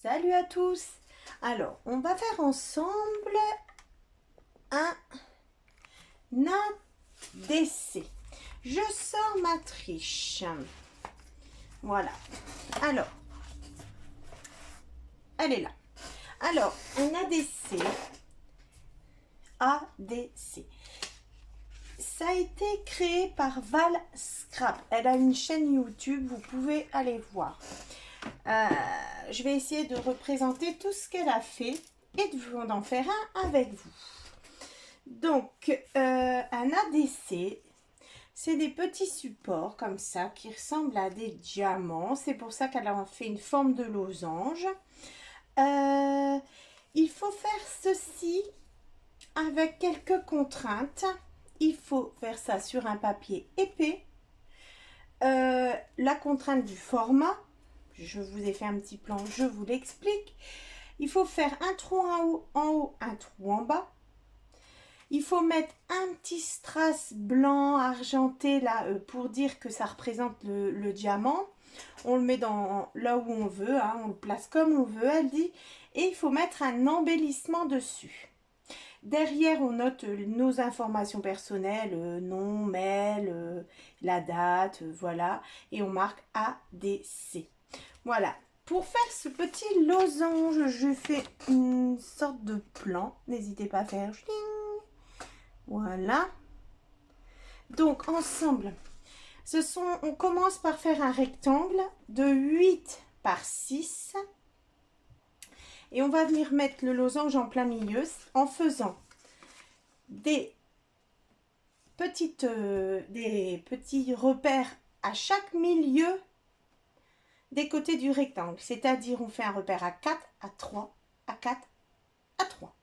Salut à tous. Alors, on va faire ensemble un ADC. Je sors ma triche. Voilà. Alors, elle est là. Alors, un ADC. ADC. Ça a été créé par Val Scrap. Elle a une chaîne YouTube, vous pouvez aller voir. Je vais essayer de représenter tout ce qu'elle a fait et de vous en faire un avec vous. Donc, un ADC, c'est des petits supports comme ça qui ressemblent à des diamants. C'est pour ça qu'elle a fait une forme de losange. Il faut faire ceci avec quelques contraintes. Il faut faire ça sur un papier épais. La contrainte du format, je vous ai fait un petit plan, je vous l'explique. Il faut faire un trou en haut, un trou en bas. Il faut mettre un petit strass blanc argenté là pour dire que ça représente le diamant. On le met là où on veut, hein, on le place comme on veut, elle dit. Et il faut mettre un embellissement dessus. Derrière, on note nos informations personnelles, nom, mail, la date, voilà. Et on marque ADC. Voilà. Pour faire ce petit losange, je fais une sorte de plan. N'hésitez pas à faire... Voilà. Donc, ensemble, on commence par faire un rectangle de 8 par 6. Et on va venir mettre le losange en plein milieu en faisant des petits repères à chaque milieu des côtés du rectangle. C'est-à-dire, on fait un repère à 4, à 3, à 4, à 3.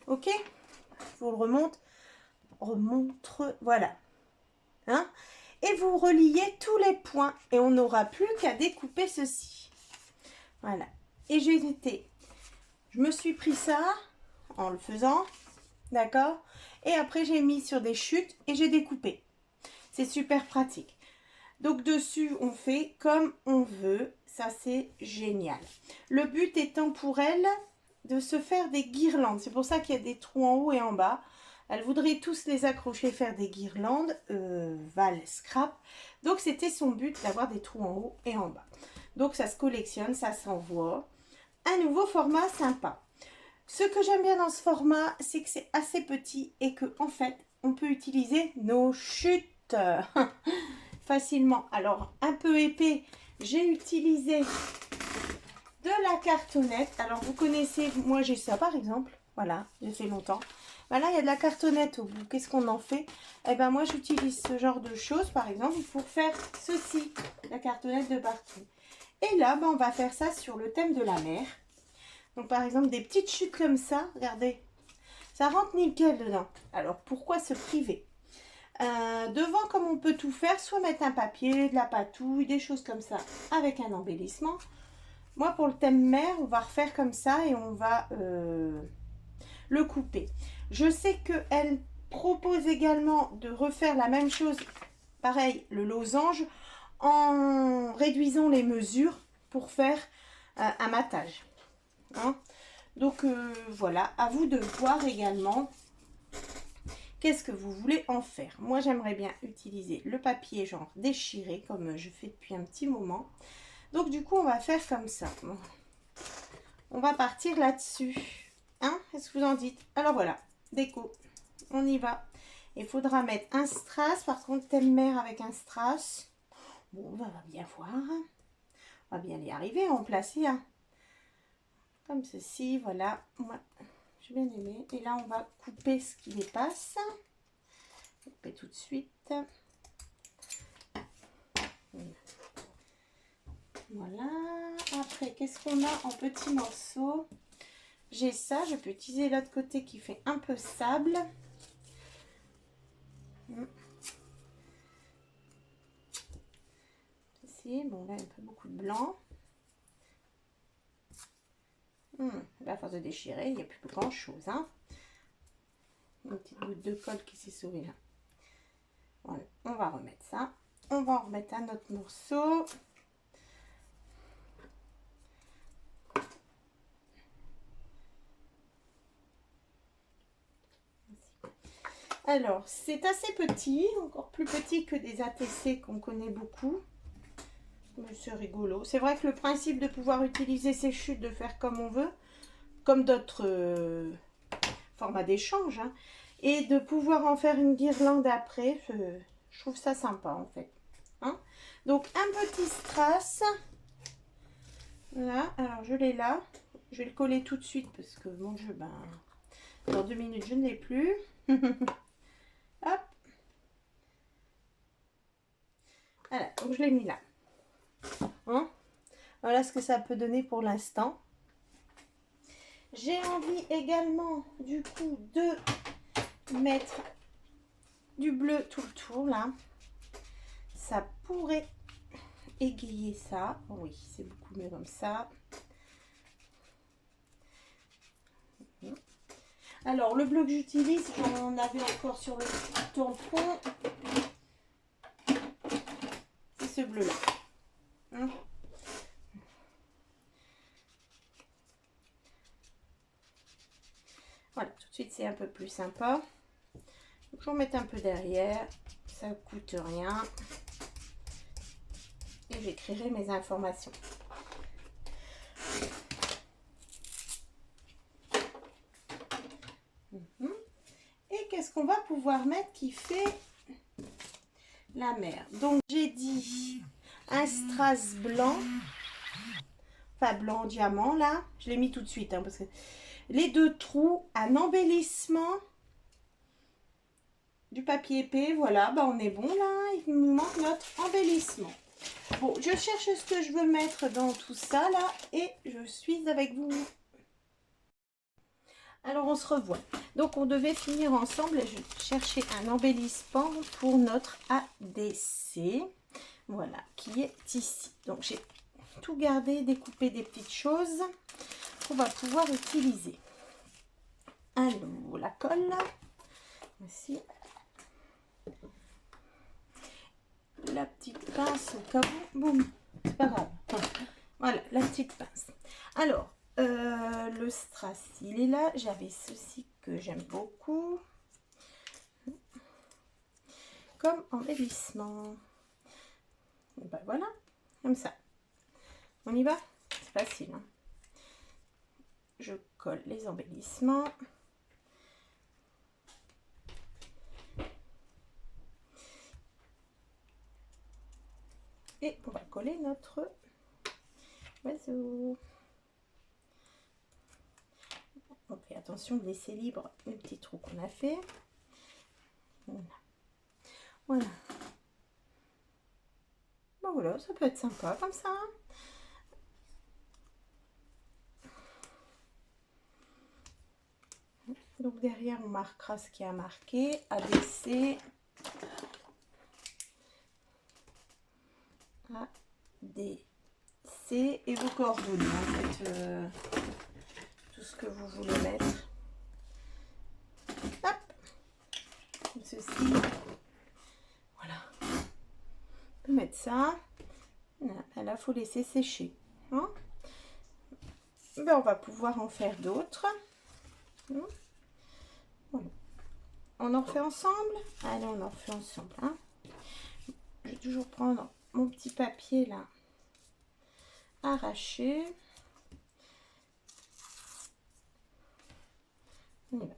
Ok? Je vous le remontre, voilà. Hein? Et vous reliez tous les points et on n'aura plus qu'à découper ceci. Voilà. Et je me suis pris ça en le faisant, d'accord? Et après j'ai mis sur des chutes et j'ai découpé. C'est super pratique. Donc dessus on fait comme on veut, ça c'est génial. Le but étant pour elle de se faire des guirlandes. C'est pour ça qu'il y a des trous en haut et en bas. Elle voudrait tous les accrocher, faire des guirlandes, Val Scrap. Donc, c'était son but d'avoir des trous en haut et en bas. Donc, ça se collectionne, ça s'envoie. Un nouveau format sympa. Ce que j'aime bien dans ce format, c'est que c'est assez petit et que en fait, on peut utiliser nos chutes facilement. Alors, un peu épais, j'ai utilisé de la cartonnette. Alors, vous connaissez, moi j'ai ça par exemple. Voilà, j'ai fait longtemps. Là, il y a de la cartonnette au bout. Qu'est-ce qu'on en fait? Eh ben, moi, j'utilise ce genre de choses, par exemple, pour faire ceci. La cartonnette de partout. Et là, ben, on va faire ça sur le thème de la mer. Donc, par exemple, des petites chutes comme ça. Regardez. Ça rentre nickel dedans. Alors, pourquoi se priver? Devant, comme on peut tout faire, soit mettre un papier, de la patouille, des choses comme ça, avec un embellissement. Moi, pour le thème mer, on va refaire comme ça et on va... le couper. Je sais qu'elle propose également de refaire la même chose, pareil, le losange, en réduisant les mesures pour faire un matage. Hein? Donc voilà, à vous de voir également qu'est-ce que vous voulez en faire. Moi, j'aimerais bien utiliser le papier genre déchiré, comme je fais depuis un petit moment. Donc du coup, on va faire comme ça. On va partir là-dessus. Hein? Qu'est-ce que vous en dites? Alors voilà, déco, on y va. Il faudra mettre un strass, par contre thème mer avec un strass. Bon, on va bien voir. On va bien y arriver à en placer un. Comme ceci, voilà. Moi, j'ai bien aimé. Et là, on va couper ce qui dépasse. Couper tout de suite. Voilà. Après, qu'est-ce qu'on a en petits morceaux? J'ai ça, je peux utiliser l'autre côté qui fait un peu sable. Ici, bon là, il y a un peu beaucoup de blanc. À force de déchirer, il n'y a plus grand chose. Hein. Une petite goutte de colle qui s'est sauvée là. Voilà, on va remettre ça. On va en remettre un autre morceau. Alors, c'est assez petit, encore plus petit que des ATC qu'on connaît beaucoup. Mais c'est rigolo. C'est vrai que le principe de pouvoir utiliser ces chutes, de faire comme on veut, comme d'autres formats d'échange, hein, et de pouvoir en faire une guirlande après, je trouve ça sympa en fait. Hein. Donc, un petit strass. Voilà, alors je l'ai là. Je vais le coller tout de suite parce que mon Dieu, ben, dans 2 minutes, je ne l'ai plus. Hop. Voilà, donc je l'ai mis là. Hein, voilà ce que ça peut donner pour l'instant. J'ai envie également, du coup, de mettre du bleu tout le tour, là. Ça pourrait égayer ça. Oui, c'est beaucoup mieux comme ça. Alors, le bleu que j'utilise, j'en avais encore sur le tampon. C'est ce bleu-là. Hein? Voilà, tout de suite, c'est un peu plus sympa. Donc, j'en mets un peu derrière. Ça ne coûte rien. Et j'écrirai mes informations. Et qu'est-ce qu'on va pouvoir mettre qui fait la mer? Donc, j'ai dit un strass blanc. Enfin, blanc diamant, là. Je l'ai mis tout de suite, hein, parce que les 2 trous, un embellissement, du papier épais. Voilà, bah, on est bon, là. Il nous manque notre embellissement. Bon, je cherche ce que je veux mettre dans tout ça, là. Et je suis avec vous. Alors, on se revoit. Donc, on devait finir ensemble et je cherchais un embellissement pour notre ADC. Voilà, qui est ici. Donc, j'ai tout gardé, découpé des petites choses qu'on va pouvoir utiliser. Alors, la colle. Voici. La petite pince au cas où. Boum, c'est pas grave. Voilà, la petite pince. Alors, le strass, il est là. J'avais ceci que j'aime beaucoup. Comme embellissement. Et ben voilà, comme ça. On y va? C'est facile. Hein. Je colle les embellissements. Et on va coller notre oiseau. On fait attention de laisser libre les petits trous qu'on a fait. Voilà. Voilà. Bon voilà, ça peut être sympa comme ça. Donc derrière, on marquera ce qui a marqué ABC. ADC et vos coordonnées. En fait, tout ce que vous voulez mettre. Hop, comme ceci. Voilà. On peut mettre ça. Là, il faut laisser sécher. Hein, ben, on va pouvoir en faire d'autres. Voilà. On en refait ensemble? Allez, on en refait ensemble. Hein. Je vais toujours prendre mon petit papier là, arraché. On y va.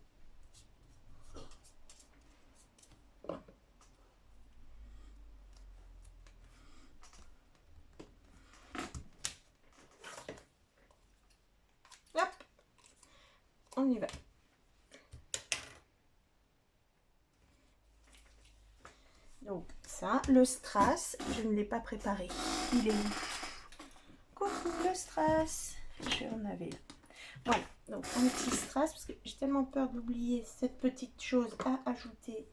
Hop, on y va. Donc ça, le strass, je ne l'ai pas préparé. Il est où? Coucou le strass. J'en avais là. Voilà, donc un petit strass, parce que j'ai tellement peur d'oublier cette petite chose à ajouter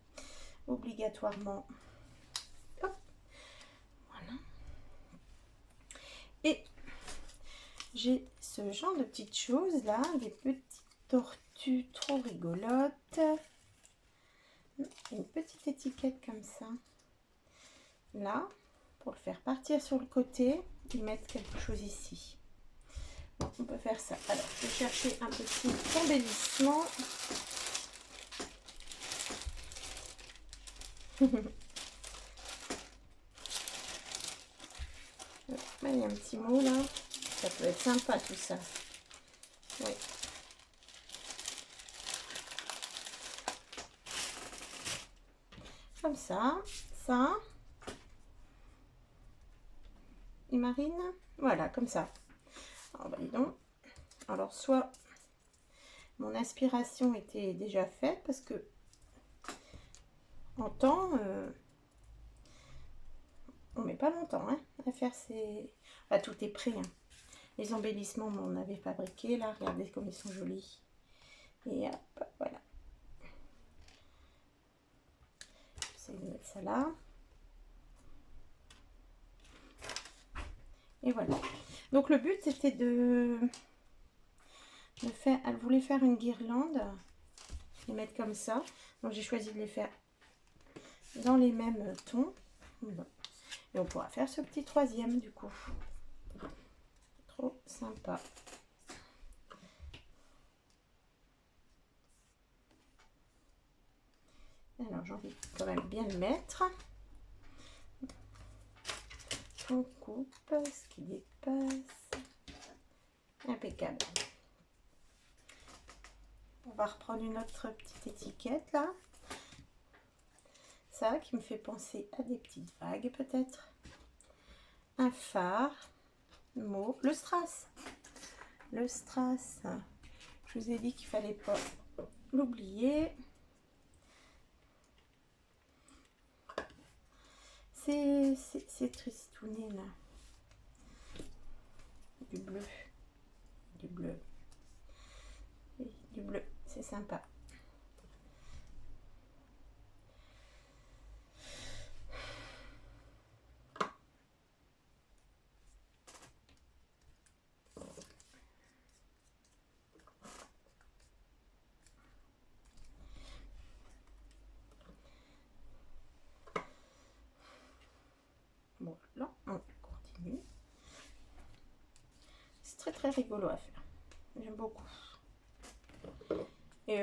obligatoirement. Hop. Voilà. Et j'ai ce genre de petites choses là, des petites tortues trop rigolotes. Une petite étiquette comme ça. Là, pour le faire partir sur le côté, ils mettent quelque chose ici. Bon, on peut faire ça. Alors, je vais chercher un petit embellissement. Il y a un petit mot là. Ça peut être sympa tout ça. Oui. Comme ça. Ça. Et Marine. Voilà, comme ça. Alors, bah, dis donc. Alors, soit mon aspiration était déjà faite parce que en temps, on met pas longtemps hein, à faire ces... Ah, tout est prêt. Hein. Les embellissements, on avait fabriqué là. Regardez comme ils sont jolis. Et hop, voilà. J'essaie de mettre ça là. Et voilà. Donc le but c'était de faire, elle voulait faire une guirlande, les mettre comme ça. Donc j'ai choisi de les faire dans les mêmes tons. Et on pourra faire ce petit troisième du coup. Trop sympa. Alors j'ai envie quand même bien le mettre. On coupe ce qui dépasse. Impeccable. On va reprendre une autre petite étiquette là. Ça qui me fait penser à des petites vagues peut-être. Un phare. Mot. Le strass. Le strass. Je vous ai dit qu'il fallait pas l'oublier. C'est tristouné là. Du bleu. Du bleu. Oui, du bleu. C'est sympa. Bon, là, on continue. C'est très rigolo à faire. J'aime beaucoup. Et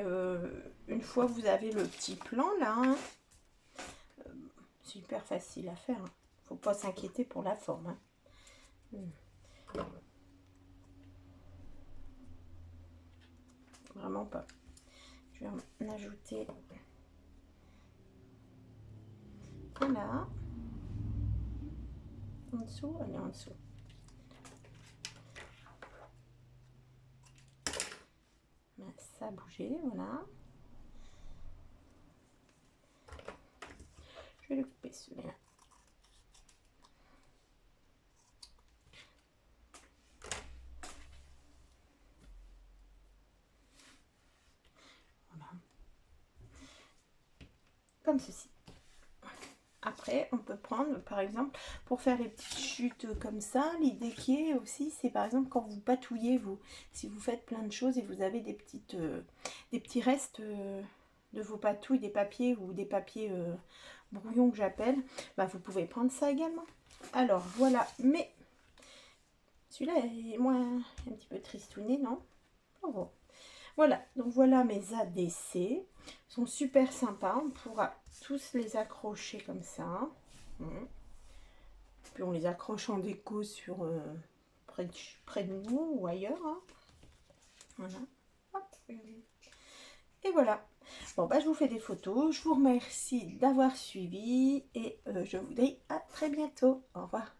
une fois que vous avez le petit plan là, hein, c'est hyper facile à faire. Hein. Faut pas s'inquiéter pour la forme. Hein. Vraiment pas. Je vais en ajouter. Voilà. En dessous, elle est en dessous. Ça a bougé, voilà. Je vais le couper celui-là. Voilà. Comme ceci. Après, on peut prendre, par exemple, pour faire les petites chutes comme ça, l'idée qui est aussi, c'est par exemple quand vous patouillez, si vous faites plein de choses et vous avez des petits restes de vos patouilles, des papiers ou des papiers brouillons que j'appelle, bah, vous pouvez prendre ça également. Alors, voilà, mais celui-là est moins, un petit peu tristouné, non? Oh, voilà, donc voilà mes ADC. Ils sont super sympas. On pourra tous les accrocher comme ça. Puis on les accroche en déco sur près de nous ou ailleurs. Hein. Voilà. Hop. Et voilà. Bon, bah, je vous fais des photos. Je vous remercie d'avoir suivi et je vous dis à très bientôt. Au revoir.